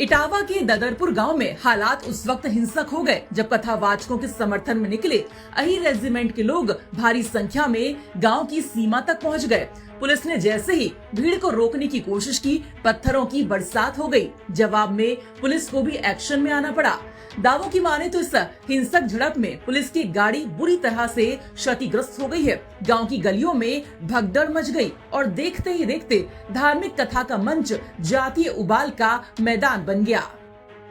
इटावा के ददरपुर गांव में हालात उस वक्त हिंसक हो गए जब कथावाचकों के समर्थन में निकले अही रेजिमेंट के लोग भारी संख्या में गांव की सीमा तक पहुंच गए। पुलिस ने जैसे ही भीड़ को रोकने की कोशिश की, पत्थरों की बरसात हो गई। जवाब में पुलिस को भी एक्शन में आना पड़ा। दावों की माने तो इस हिंसक झड़प में पुलिस की गाड़ी बुरी तरह से क्षतिग्रस्त हो गई है। गांव की गलियों में भगदड़ मच गई और देखते ही देखते धार्मिक कथा का मंच जातीय उबाल का मैदान बन गया।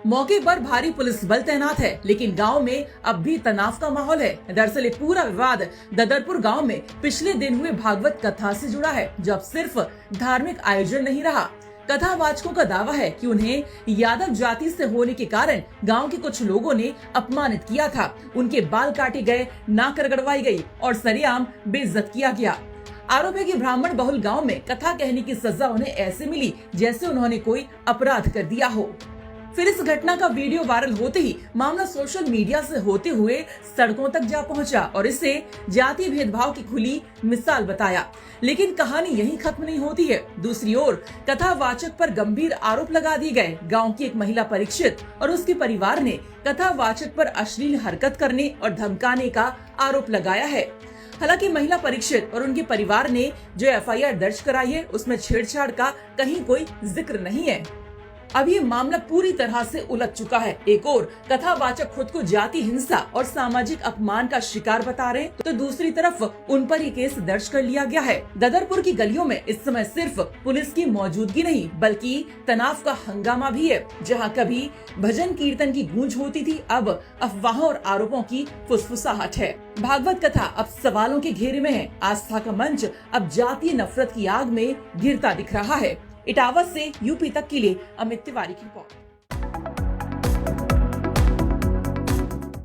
मौके पर भारी पुलिस बल तैनात है, लेकिन गांव में अब भी तनाव का माहौल है। दरअसल ये पूरा विवाद ददरपुर गांव में पिछले दिन हुए भागवत कथा से जुड़ा है, जो अब सिर्फ धार्मिक आयोजन नहीं रहा। कथावाचकों का दावा है कि उन्हें यादव जाति से होने के कारण गांव के कुछ लोगों ने अपमानित किया था। उनके बाल काटे गए, नाक रगड़वाई गई और सरेआम बेइज्जत किया गया। आरोप है कि ब्राह्मण बहुल गांव में कथा कहने की सजा उन्हें ऐसे मिली जैसे उन्होंने कोई अपराध कर दिया हो। फिर इस घटना का वीडियो वायरल होते ही मामला सोशल मीडिया से होते हुए सड़कों तक जा पहुंचा और इसे जातीय भेदभाव की खुली मिसाल बताया। लेकिन कहानी यहीं खत्म नहीं होती है। दूसरी ओर कथावाचक पर गंभीर आरोप लगा दिए गए। गांव की एक महिला परीक्षित और उसके परिवार ने कथावाचक पर अश्लील हरकत करने और धमकाने का आरोप लगाया है। हालांकि महिला परीक्षित और उनके परिवार ने जो एफआईआर दर्ज कराई है, उसमें छेड़छाड़ का कहीं कोई जिक्र नहीं है। अब ये मामला पूरी तरह से उलझ चुका है। एक और कथावाचक खुद को जाति हिंसा और सामाजिक अपमान का शिकार बता रहे हैं, तो दूसरी तरफ उन पर ये केस दर्ज कर लिया गया है। ददरपुर की गलियों में इस समय सिर्फ पुलिस की मौजूदगी नहीं, बल्कि तनाव का हंगामा भी है। जहां कभी भजन कीर्तन की गूंज होती थी, अब अफवाहों और आरोपों की फुसफुसाहट है। भागवत कथा अब सवालों के घेरे में है। आस्था का मंच अब जातीय नफरत की आग में गिरता दिख रहा है। इटावा से यूपी तक के लिए अमित तिवारी की रिपोर्ट।